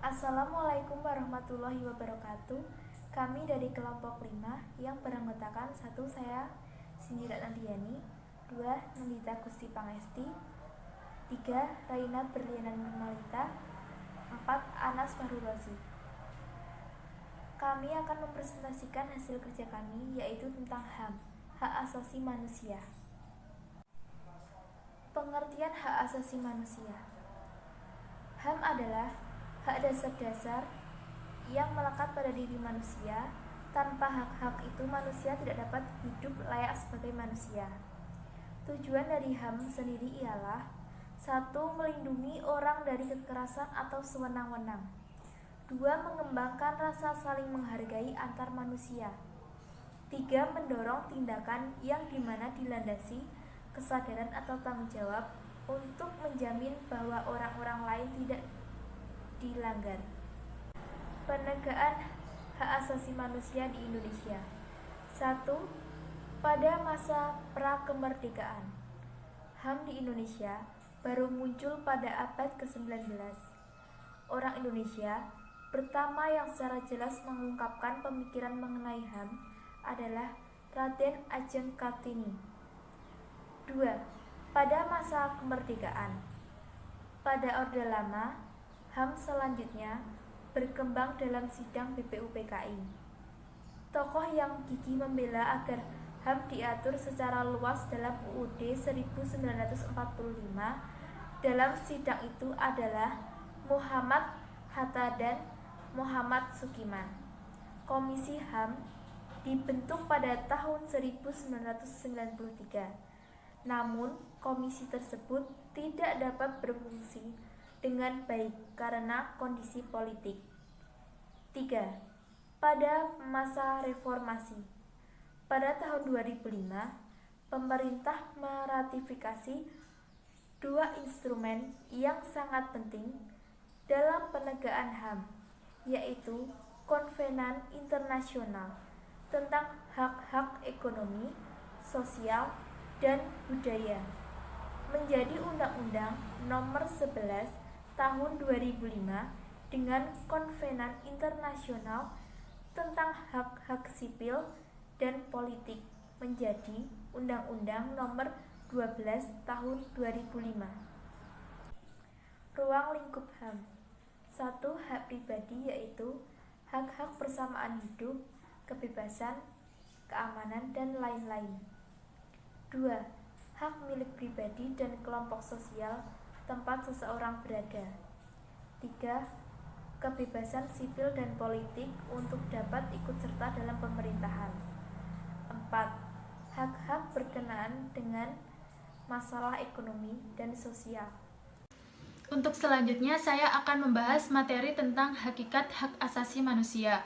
Assalamualaikum warahmatullahi wabarakatuh. Kami dari kelompok 5 yang beranggotakan 1. Saya Sindira Nandiani, 2. Nandita Gusti Pangesti, 3. Raina Berliana Nurmalita, 4. Anas Fahrurozi. Kami akan mempresentasikan hasil kerja kami, yaitu tentang HAM, Hak Asasi Manusia. Pengertian hak asasi manusia. HAM adalah hak dasar-dasar yang melekat pada diri manusia. Tanpa hak-hak itu, manusia tidak dapat hidup layak sebagai manusia. Tujuan dari HAM sendiri ialah 1. Melindungi orang dari kekerasan atau sewenang-wenang. 2. Mengembangkan rasa saling menghargai antar manusia. 3. Mendorong tindakan yang dimana dilandasi kesadaran atau tanggung jawab untuk menjamin bahwa orang-orang lain tidak dilanggar. Penegakan hak asasi manusia di Indonesia. 1. Pada masa pra-kemerdekaan, HAM di Indonesia baru muncul pada abad ke-19. Orang Indonesia pertama yang secara jelas mengungkapkan pemikiran mengenai HAM adalah Raden Ajeng Kartini. 2. Pada masa kemerdekaan, pada Orde Lama, HAM selanjutnya berkembang dalam sidang BPUPKI. Tokoh yang gigih membela agar HAM diatur secara luas dalam UUD 1945 dalam sidang itu adalah Muhammad Hatta dan Muhammad Sukiman. Komisi HAM dibentuk pada tahun 1993. Namun, komisi tersebut tidak dapat berfungsi dengan baik karena kondisi politik. 3. Pada masa reformasi, pada tahun 2005, pemerintah meratifikasi 2 instrumen yang sangat penting dalam penegakan HAM, yaitu Konvenan Internasional tentang Hak-Hak Ekonomi, Sosial, dan Budaya menjadi Undang-Undang Nomor 11 Tahun 2005 dengan Konvenan Internasional tentang Hak-Hak Sipil dan Politik menjadi Undang-Undang Nomor 12 Tahun 2005. Ruang lingkup HAM. 1. Hak pribadi, yaitu hak-hak persamaan hidup, kebebasan, keamanan, dan lain-lain. 2. Hak milik pribadi dan kelompok sosial tempat seseorang berada. 3. Kebebasan sipil dan politik untuk dapat ikut serta dalam pemerintahan. 4. Hak-hak berkenaan dengan masalah ekonomi dan sosial. Untuk selanjutnya, saya akan membahas materi tentang hakikat hak asasi manusia.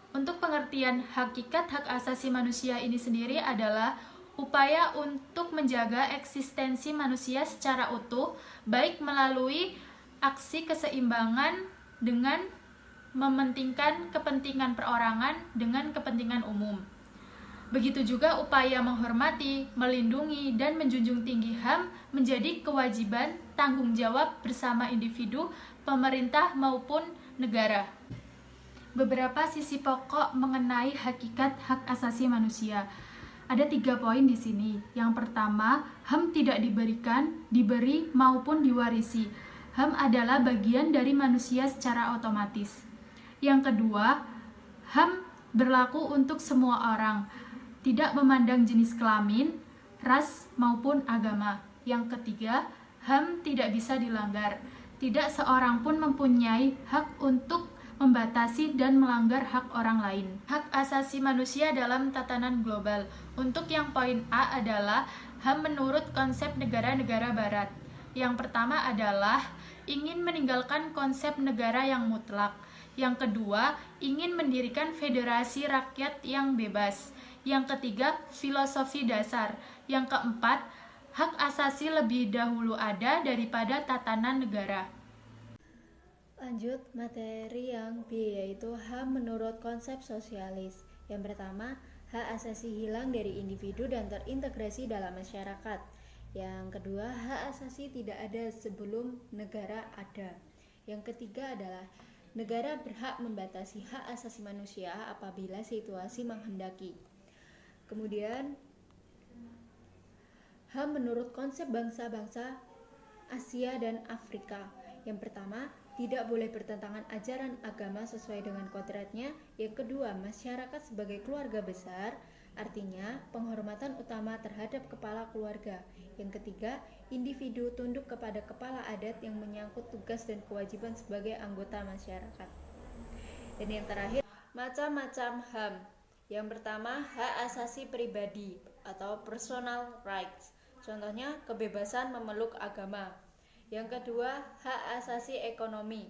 Untuk pengertian hakikat hak asasi manusia ini sendiri adalah upaya untuk menjaga eksistensi manusia secara utuh, baik melalui aksi keseimbangan dengan mementingkan kepentingan perorangan dengan kepentingan umum. Begitu juga upaya menghormati, melindungi, dan menjunjung tinggi HAM menjadi kewajiban tanggung jawab bersama individu, pemerintah, maupun negara. Beberapa sisi pokok mengenai hakikat hak asasi manusia. Ada 3 poin di sini. Yang pertama, HAM tidak diberikan, diberi, maupun diwarisi. HAM adalah bagian dari manusia secara otomatis. Yang kedua, HAM berlaku untuk semua orang, tidak memandang jenis kelamin, ras, maupun agama. Yang ketiga, HAM tidak bisa dilanggar. Tidak seorang pun mempunyai hak untuk membatasi dan melanggar hak orang lain. Hak asasi manusia dalam tatanan global. Untuk yang poin A adalah HAM menurut konsep negara-negara barat. Yang pertama adalah ingin meninggalkan konsep negara yang mutlak. Yang kedua, ingin mendirikan federasi rakyat yang bebas. Yang ketiga, filosofi dasar. Yang keempat, hak asasi lebih dahulu ada daripada tatanan negara. Lanjut materi yang B, yaitu HAM menurut konsep sosialis. Yang pertama, hak asasi hilang dari individu dan terintegrasi dalam masyarakat. Yang kedua, hak asasi tidak ada sebelum negara ada. Yang ketiga adalah negara berhak membatasi hak asasi manusia apabila situasi menghendaki. Kemudian, HAM menurut konsep bangsa-bangsa Asia dan Afrika. Yang pertama, tidak boleh bertentangan ajaran agama sesuai dengan kodratnya. Yang kedua, masyarakat sebagai keluarga besar, artinya penghormatan utama terhadap kepala keluarga. Yang ketiga, individu tunduk kepada kepala adat yang menyangkut tugas dan kewajiban sebagai anggota masyarakat. Dan yang terakhir, macam-macam HAM. Yang pertama, hak asasi pribadi atau personal rights. Contohnya, kebebasan memeluk agama. Yang kedua, hak asasi ekonomi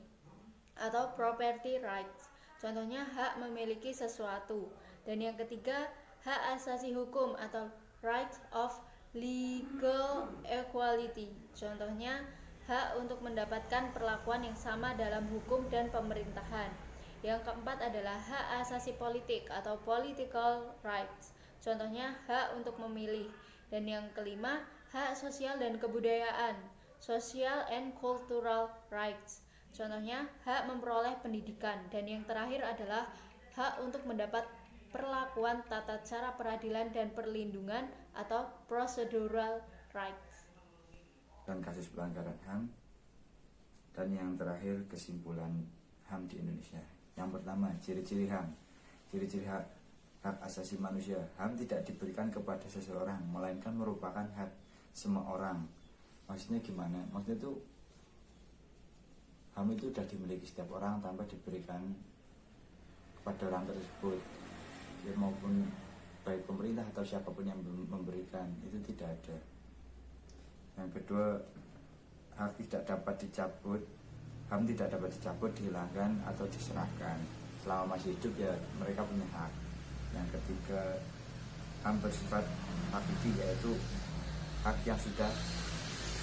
atau property rights. Contohnya, hak memiliki sesuatu. Dan yang ketiga, hak asasi hukum atau rights of legal equality. Contohnya, hak untuk mendapatkan perlakuan yang sama dalam hukum dan pemerintahan. Yang keempat adalah hak asasi politik atau political rights. Contohnya, hak untuk memilih. Dan yang kelima, hak sosial dan kebudayaan, social and cultural rights. Contohnya, hak memperoleh pendidikan. Dan yang terakhir adalah hak untuk mendapat perlakuan tata cara peradilan dan perlindungan atau procedural rights. Dan kasus pelanggaran HAM. Dan yang terakhir, kesimpulan HAM di Indonesia. Yang pertama, ciri-ciri HAM. Ciri-ciri hak asasi manusia. HAM tidak diberikan kepada seseorang, melainkan merupakan hak semua orang. Maksudnya gimana? Maksudnya itu HAM itu sudah dimiliki setiap orang tanpa diberikan kepada orang tersebut, ya, maupun baik pemerintah atau siapapun yang memberikan, itu tidak ada. Yang kedua, hak tidak dapat dicabut. HAM tidak dapat dicabut, dihilangkan atau diserahkan. Selama masih hidup, ya mereka punya hak. Yang ketiga, HAM bersifat hakiki, yaitu hak yang sudah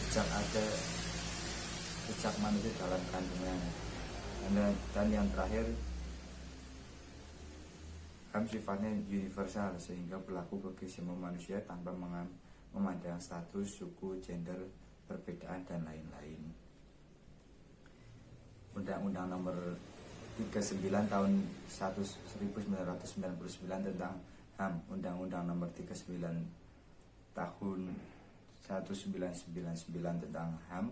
sejak ada sejak manusia dalam kandungan. Dan yang terakhir, HAM sifatnya universal sehingga berlaku bagi semua manusia tanpa memandang status, suku, gender, perbedaan dan lain-lain. Undang-Undang Nomor 39 tahun 1999 tentang HAM, Undang-Undang Nomor 39 tahun 1999 tentang HAM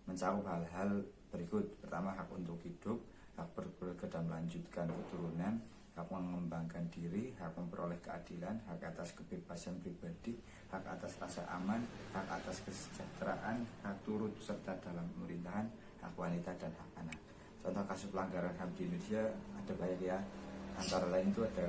mencakup hal-hal berikut. Pertama, hak untuk hidup, hak berkeluarga dan melanjutkan keturunan, hak mengembangkan diri, hak memperoleh keadilan, hak atas kebebasan pribadi, hak atas rasa aman, hak atas kesejahteraan, hak turut serta dalam pemerintahan, hak wanita dan hak anak. Contoh kasus pelanggaran HAM di Indonesia ada banyak, ya. Antara lain itu ada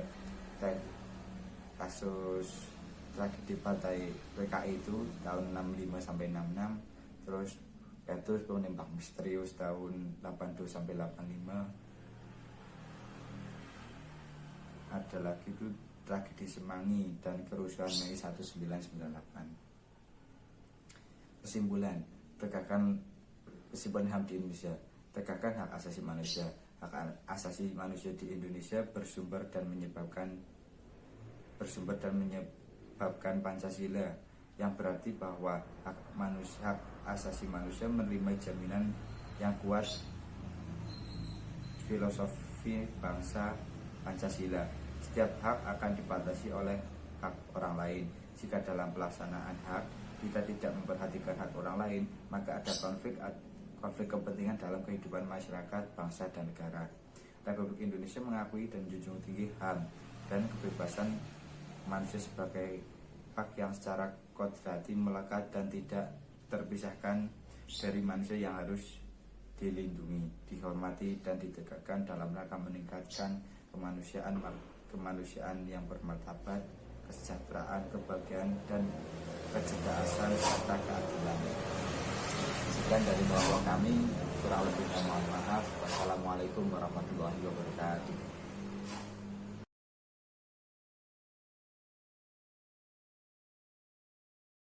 kasus tragedi Partai PKI itu tahun 65 sampai 66, terus Petrus penembak misterius tahun 82 sampai 85. Ada lagi itu tragedi Semanggi dan kerusuhan Mei 1998. Kesimpulan HAM di Indonesia. Tegakkan hak asasi manusia. Hak asasi manusia di Indonesia bersumber dan menyebabkan Pancasila, yang berarti bahwa hak asasi manusia menerima jaminan yang kuat filosofi bangsa Pancasila. Setiap hak akan dibatasi oleh hak orang lain. Jika dalam pelaksanaan hak kita tidak memperhatikan hak orang lain, maka ada konflik kepentingan dalam kehidupan masyarakat, bangsa, dan negara. Republik Indonesia mengakui dan menjunjung tinggi HAM dan kebebasan manusia sebagai hak yang secara kodrati melekat dan tidak terpisahkan dari manusia yang harus dilindungi, dihormati, dan ditegakkan dalam rangka meningkatkan kemanusiaan yang bermartabat, kesejahteraan, kebahagiaan, dan kecerdasan serta keadilan. Sekian dari kelompok kami, kurang lebihnya mohon maaf. Wassalamualaikum warahmatullahi wabarakatuh.